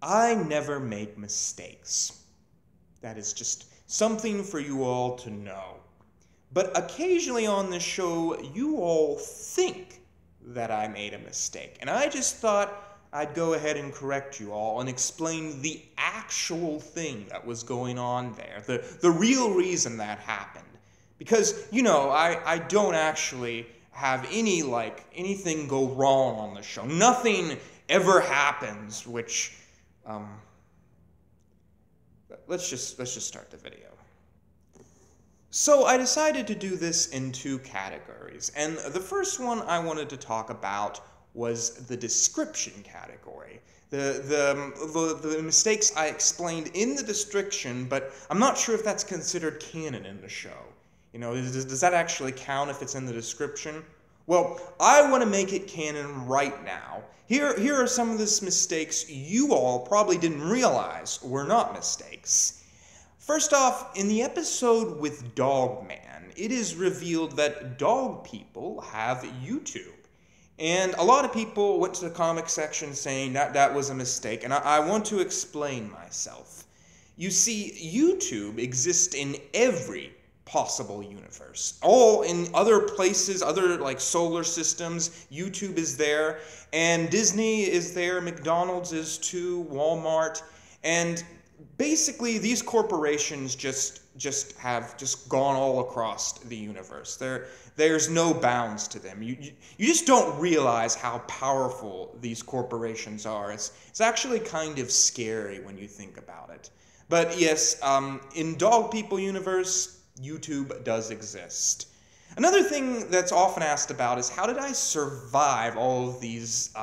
I never make mistakes. That is just something for you all to know. But occasionally on this show, you all think that I made a mistake. And I just thought I'd go ahead and correct you all and explain the actual thing that was going on there, the real reason that happened. Because, you know, I don't actually have anything go wrong on the show. Nothing ever happens, which, let's just start the video. So I decided to do this in two categories, and the first one I wanted to talk about was the description category. The mistakes I explained in the description, but I'm not sure if that's considered canon in the show. You know, does that actually count if it's in the description? Well, I want to make it canon right now. Here are some of the mistakes you all probably didn't realize were not mistakes. First off, in the episode with Dogman, it is revealed that dog people have YouTube. And a lot of people went to the comic section saying that was a mistake, and I want to explain myself. You see, YouTube exists in every possible universe. All in other places, other like solar systems, YouTube is there, and Disney is there, McDonald's is too, Walmart, and basically these corporations just have gone all across the universe. There's no bounds to them. You just don't realize how powerful these corporations are. It's actually kind of scary when you think about it. But yes, in Dog People universe, YouTube does exist. Another thing that's often asked about is how did I survive all of these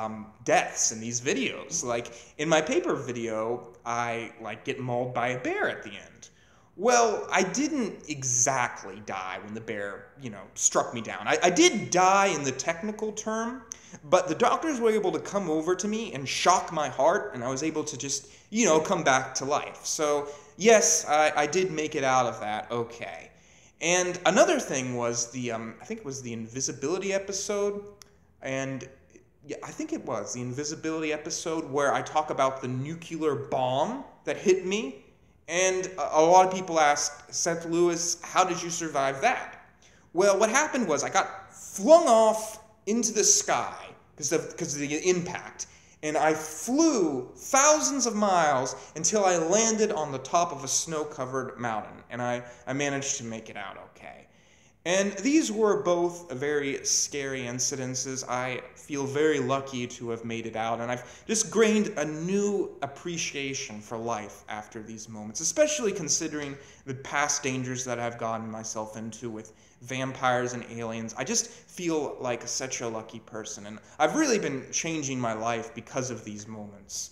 deaths in these videos? Like in my paper video, I get mauled by a bear at the end. Well, I didn't exactly die when the bear, struck me down. I did die in the technical term, but the doctors were able to come over to me and shock my heart, and I was able to just, come back to life. So yes, I did make it out of that okay. And another thing was the, I think it was the invisibility episode, and yeah, I think it was the invisibility episode where I talk about the nuclear bomb that hit me, and a lot of people asked, Seth Lewis, how did you survive that? Well, what happened was I got flung off into the sky because of the impact, and I flew thousands of miles until I landed on the top of a snow-covered mountain, and I managed to make it out okay. And these were both very scary incidences. I feel very lucky to have made it out, and I've just gained a new appreciation for life after these moments, especially considering the past dangers that I've gotten myself into with vampires and aliens. I just feel like such a lucky person, and I've really been changing my life because of these moments.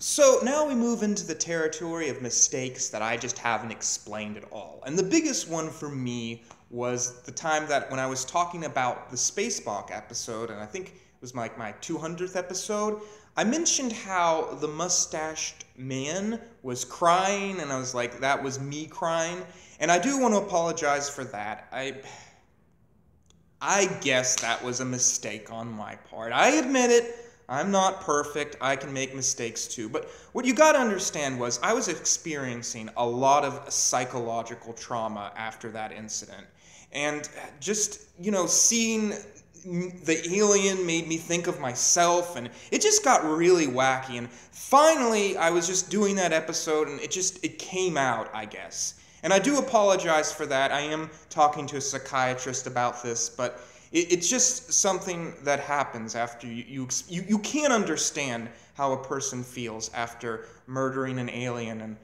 So now we move into the territory of mistakes that I just haven't explained at all. And the biggest one for me was the time that when I was talking about the Spacewalk episode, and I think it was my 200th episode, I mentioned how the mustached man was crying, and I was like, that was me crying. And I do want to apologize for that. I guess that was a mistake on my part. I admit it. I'm not perfect. I can make mistakes too. But what you got to understand was I was experiencing a lot of psychological trauma after that incident. And just, seeing the alien made me think of myself, and it just got really wacky. And finally, I was just doing that episode, and it came out, I guess. And I do apologize for that. I am talking to a psychiatrist about this, but it's just something that happens after you can't understand how a person feels after murdering an alien and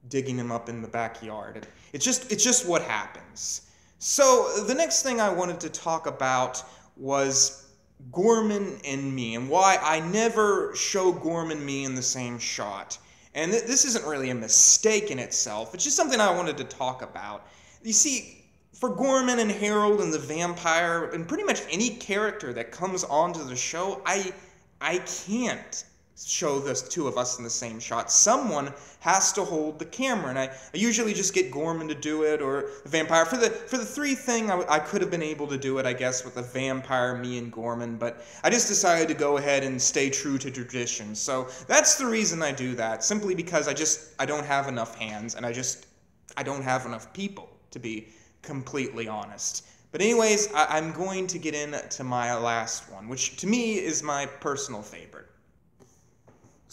digging him up in the backyard. It's just what happens. So the next thing I wanted to talk about was Gorman and me, and why I never show Gorman and me in the same shot. And this isn't really a mistake in itself. It's just something I wanted to talk about. You see, for Gorman and Harold and the vampire, and pretty much any character that comes onto the show, I can't show the two of us in the same shot. Someone has to hold the camera, and I usually just get Gorman to do it, or the vampire. For the 3 thing, I could have been able to do it, I guess, with the vampire, me, and Gorman, but I just decided to go ahead and stay true to tradition. So that's the reason I do that, simply because I don't have enough hands, and I don't have enough people, to be completely honest. But anyways, I'm going to get into my last one, which to me is my personal favorite.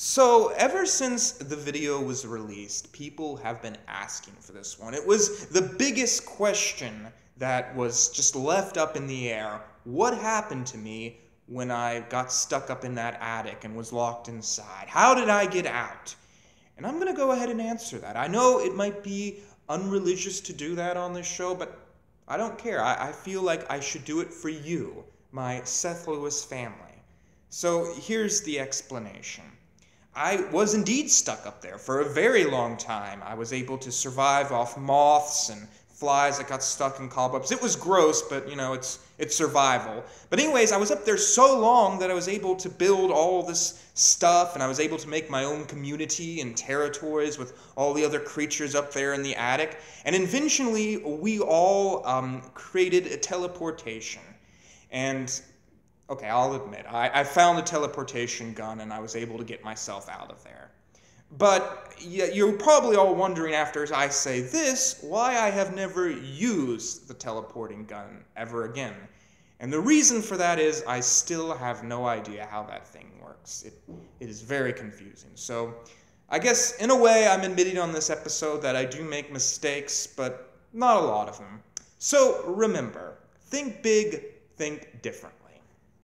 So, ever since the video was released, people have been asking for this one. It was the biggest question that was just left up in the air. What happened to me when I got stuck up in that attic and was locked inside? How did I get out? And I'm going to go ahead and answer that. I know it might be unreligious to do that on this show, but I don't care. I feel like I should do it for you, my Seth Lewis family. So, here's the explanation. I was indeed stuck up there for a very long time. I was able to survive off moths and flies that got stuck in cobwebs. It was gross, but, you know, it's survival. But anyways, I was up there so long that I was able to build all this stuff, and I was able to make my own community and territories with all the other creatures up there in the attic. And eventually, we all created a teleportation. And okay, I'll admit, I found a teleportation gun and I was able to get myself out of there. But you're probably all wondering after I say this, why I have never used the teleporting gun ever again. And the reason for that is I still have no idea how that thing works. It is very confusing. So I guess in a way I'm admitting on this episode that I do make mistakes, but not a lot of them. So remember, think big, think different.